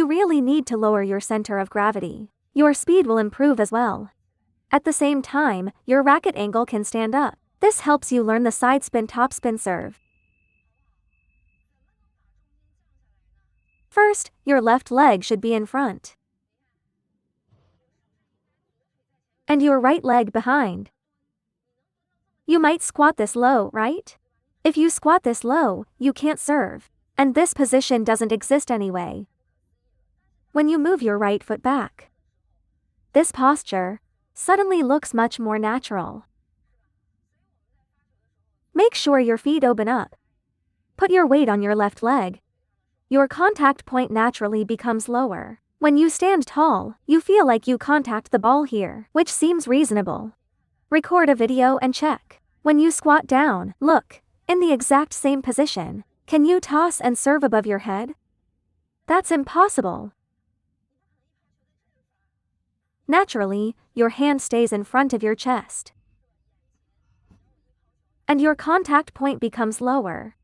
really need to lower your center of gravity. Your speed will improve as well. At the same time, your racket angle can stand up. This helps you learn the sidespin topspin serve. First, your left leg should be in front, and your right leg behind. You might squat this low, right? If you squat this low, you can't serve, and this position doesn't exist anyway. When you move your right foot back, this posture suddenly looks much more natural. Make sure your feet open up. Put your weight on your left leg. Your contact point naturally becomes lower. When you stand tall, you feel like you contact the ball here, which seems reasonable. Record a video and check. When you squat down, look, in the exact same position. Can you toss and serve above your head? That's impossible. Naturally, your hand stays in front of your chest, and your contact point becomes lower.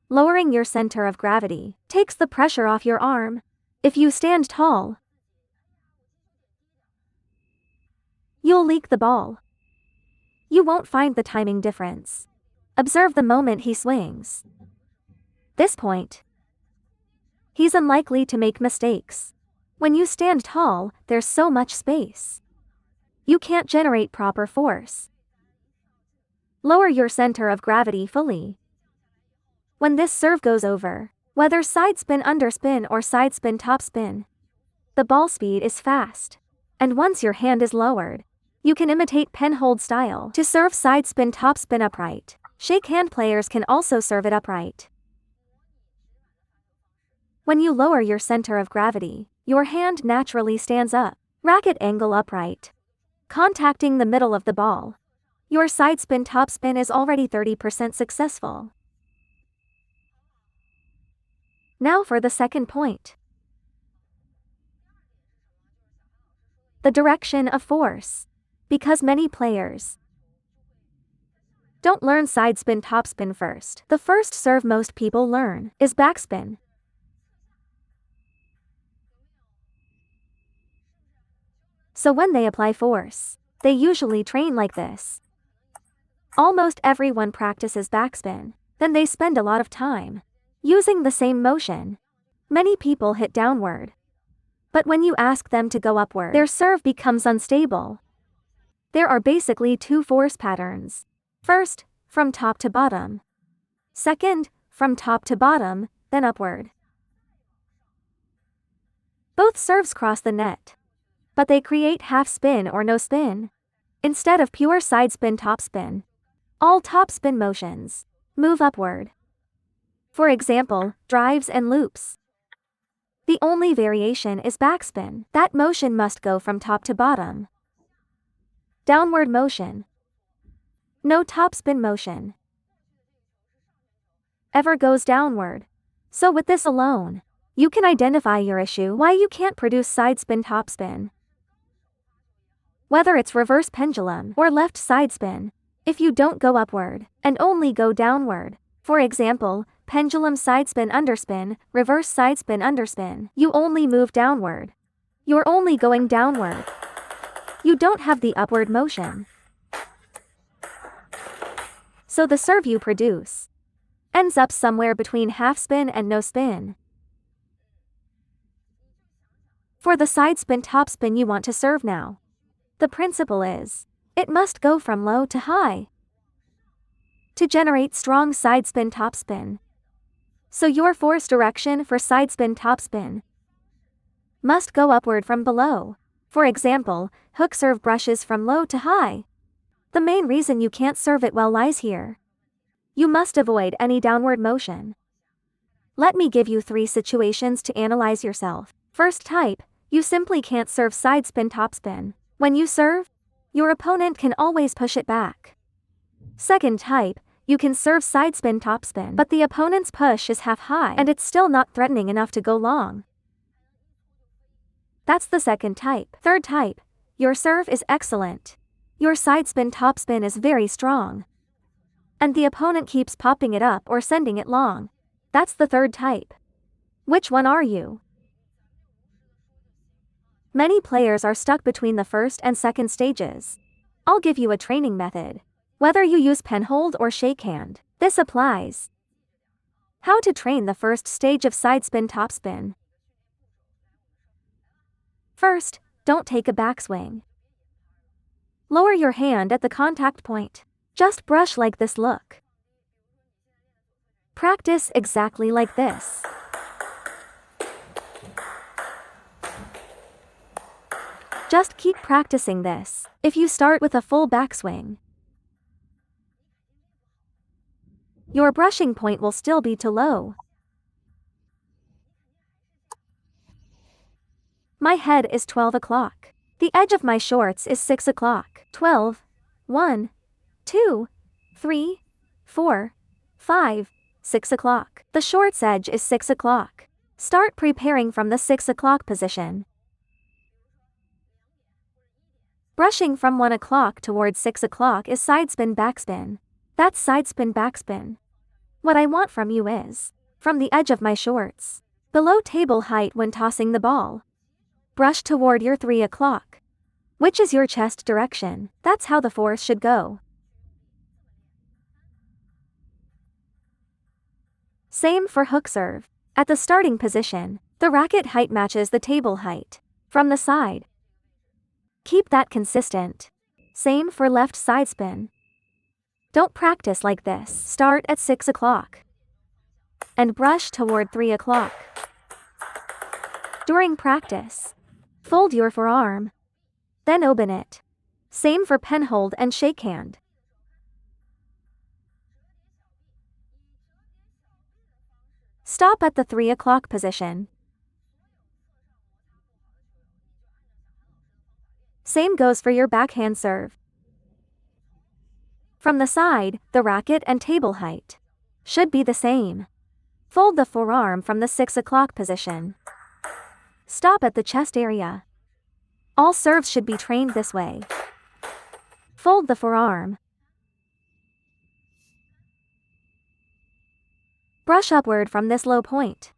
Lowering your center of gravity takes the pressure off your arm. If you stand tall, you'll leak the ball. You won't find the timing difference. Observe the moment he swings. This point, he's unlikely to make mistakes. When you stand tall, there's so much space. You can't generate proper force. Lower your center of gravity fully. When this serve goes over, whether sidespin underspin or sidespin topspin, the ball speed is fast. And once your hand is lowered, you can imitate pen hold style to serve sidespin topspin upright. Shakehand players can also serve it upright. When you lower your center of gravity, your hand naturally stands up, racket angle upright, contacting the middle of the ball. Your sidespin topspin is already 30% successful. Now for the second point. The direction of force. Because many players don't learn sidespin topspin first, the first serve most people learn is backspin. So when they apply force, they usually train like this. Almost everyone practices backspin, then they spend a lot of time using the same motion. Many people hit downward, but when you ask them to go upward, their serve becomes unstable. There are basically two force patterns. First, from top to bottom. Second, from top to bottom, then upward. Both serves cross the net, but they create half spin or no spin, instead of pure sidespin topspin. All topspin motions move upward. For example, drives and loops. The only variation is backspin. That motion must go from top to bottom. Downward motion. No topspin motion ever goes downward. So with this alone, you can identify your issue why you can't produce sidespin topspin. Whether it's reverse pendulum or left sidespin, if you don't go upward and only go downward, for example, pendulum sidespin underspin, reverse sidespin underspin, you only move downward. You're only going downward. You don't have the upward motion. So the serve you produce ends up somewhere between half spin and no spin. For the sidespin topspin you want to serve now, the principle is, it must go from low to high to generate strong sidespin topspin. So your force direction for sidespin topspin must go upward from below. For example, hook serve brushes from low to high. The main reason you can't serve it well lies here. You must avoid any downward motion. Let me give you 3 situations to analyze yourself. First type, you simply can't serve sidespin topspin. When you serve, your opponent can always push it back. Second type, you can serve sidespin topspin, but the opponent's push is half high and it's still not threatening enough to go long. That's the second type. Third type, your serve is excellent. Your sidespin topspin is very strong, and the opponent keeps popping it up or sending it long. That's the third type. Which one are you? Many players are stuck between the first and second stages. I'll give you a training method. Whether you use pen hold or shake hand, this applies. How to train the first stage of sidespin topspin. First, don't take a backswing. Lower your hand at the contact point. Just brush like this. Look. Practice exactly like this. Just keep practicing this. If you start with a full backswing, your brushing point will still be too low. My head is 12 o'clock. The edge of my shorts is 6 o'clock. 12, 1, 2, 3, 4, 5, 6 o'clock. The shorts edge is 6 o'clock. Start preparing from the 6 o'clock position. Brushing from 1 o'clock towards 6 o'clock is sidespin backspin. That's sidespin backspin. What I want from you is, from the edge of my shorts, below table height when tossing the ball, brush toward your 3 o'clock, which is your chest direction. That's how the force should go. Same for hook serve. At the starting position, the racket height matches the table height. From the side, keep that consistent. Same for left side spin. Don't practice like this. Start at 6 o'clock and brush toward 3 o'clock. During practice, fold your forearm, then open it. Same for pen hold and shake hand. Stop at the 3 o'clock position. Same goes for your backhand serve. From the side, the racket and table height should be the same. Fold the forearm from the 6 o'clock position. Stop at the chest area. All serves should be trained this way. Fold the forearm. Brush upward from this low point.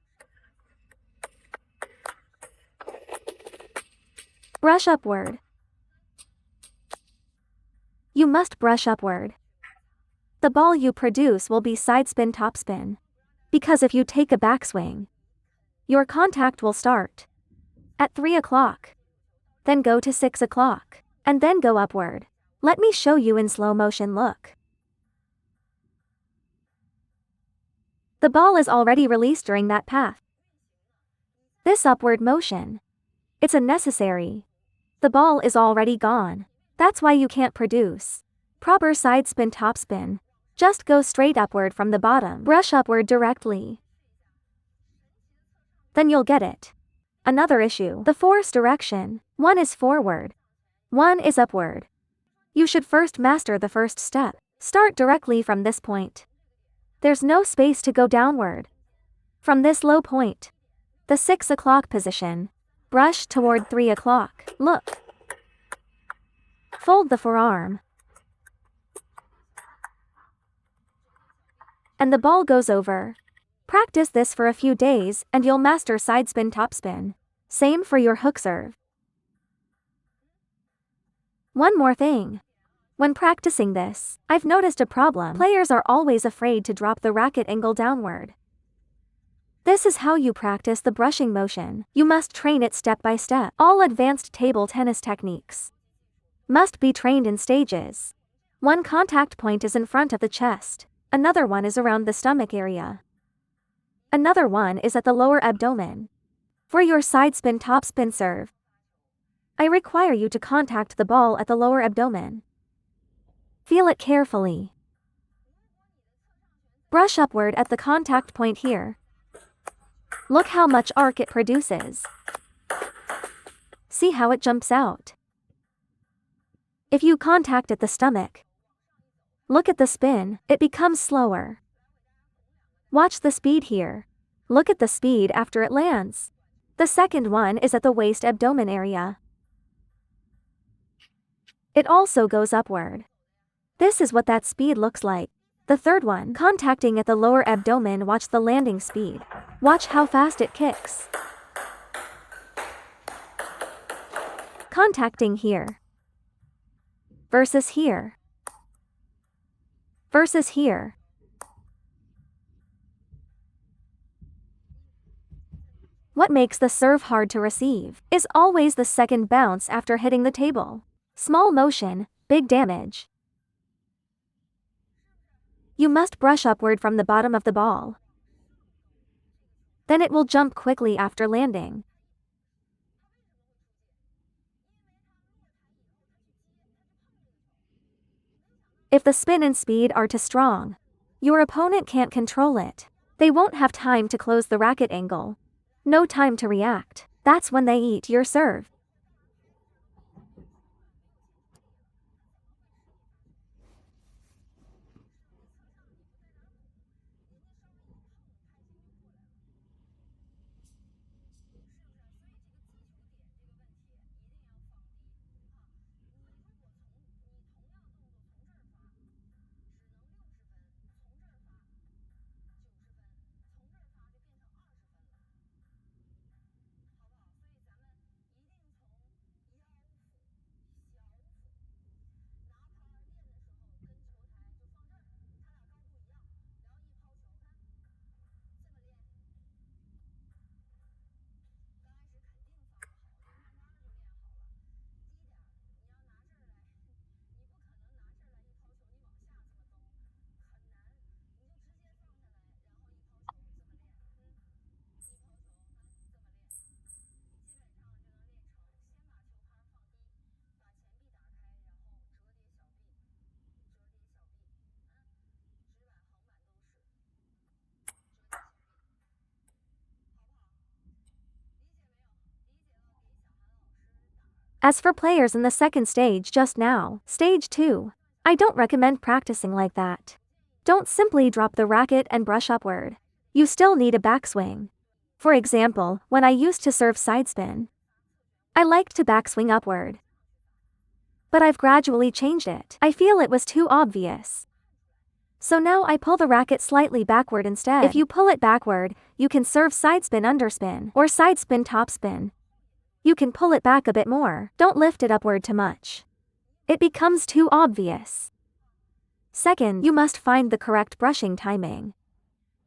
Brush upward. You must brush upward. The ball you produce will be sidespin topspin. Because if you take a backswing, your contact will start at 3 o'clock, then go to 6 o'clock, and then go upward. Let me show you in slow motion. Look. The ball is already released during that path. This upward motion, it's unnecessary. The ball is already gone. That's why you can't produce proper sidespin topspin. Just go straight upward from the bottom. Brush upward directly. Then you'll get it. Another issue. The force direction. One is forward. One is upward. You should first master the first step. Start directly from this point. There's no space to go downward. From this low point, the 6 o'clock position, brush toward 3 o'clock. Look. Fold the forearm. And the ball goes over. Practice this for a few days and you'll master sidespin topspin. Same for your hook serve. One more thing. When practicing this, I've noticed a problem. Players are always afraid to drop the racket angle downward. This is how you practice the brushing motion. You must train it step by step. All advanced table tennis techniques must be trained in stages. One contact point is in front of the chest. Another one is around the stomach area. Another one is at the lower abdomen. For your sidespin topspin serve, I require you to contact the ball at the lower abdomen. Feel it carefully. Brush upward at the contact point here. Look how much arc it produces. See how it jumps out. If you contact at the stomach, look at the spin, it becomes slower. Watch the speed here. Look at the speed after it lands. The second one is at the waist abdomen area. It also goes upward. This is what that speed looks like. The third one, contacting at the lower abdomen, watch the landing speed. Watch how fast it kicks. Contacting here. Versus here. Versus here. What makes the serve hard to receive is always the second bounce after hitting the table. Small motion, big damage. You must brush upward from the bottom of the ball. Then it will jump quickly after landing. If the spin and speed are too strong, your opponent can't control it. They won't have time to close the racket angle. No time to react. That's when they eat your serve. As for players in the second stage just now, stage 2, I don't recommend practicing like that. Don't simply drop the racket and brush upward. You still need a backswing. For example, when I used to serve sidespin, I liked to backswing upward. But I've gradually changed it. I feel it was too obvious. So now I pull the racket slightly backward instead. If you pull it backward, you can serve sidespin underspin or sidespin topspin. You can pull it back a bit more. Don't lift it upward too much. It becomes too obvious. Second, you must find the correct brushing timing.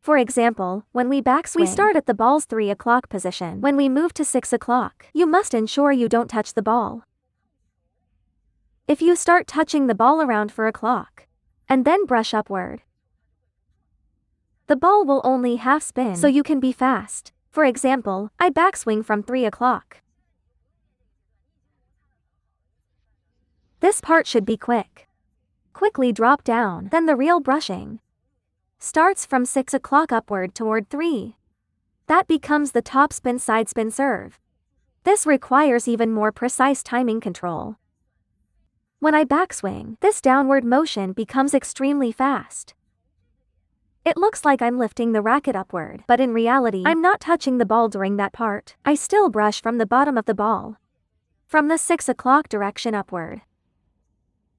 For example, when we backswing, we start at the ball's 3 o'clock position. When we move to 6 o'clock, you must ensure you don't touch the ball. If you start touching the ball around 4 o'clock, and then brush upward, the ball will only half spin, so you can be fast. For example, I backswing from 3 o'clock. This part should be quick. Quickly drop down, then the real brushing starts from 6 o'clock upward toward 3. That becomes the topspin sidespin serve. This requires even more precise timing control. When I backswing, this downward motion becomes extremely fast. It looks like I'm lifting the racket upward, but in reality, I'm not touching the ball during that part. I still brush from the bottom of the ball, from the 6 o'clock direction upward.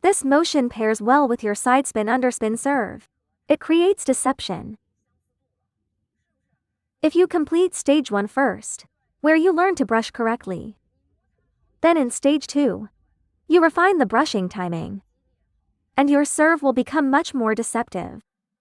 This motion pairs well with your sidespin underspin serve. It creates deception. If you complete stage 1 first, where you learn to brush correctly, then in stage 2, you refine the brushing timing, and your serve will become much more deceptive.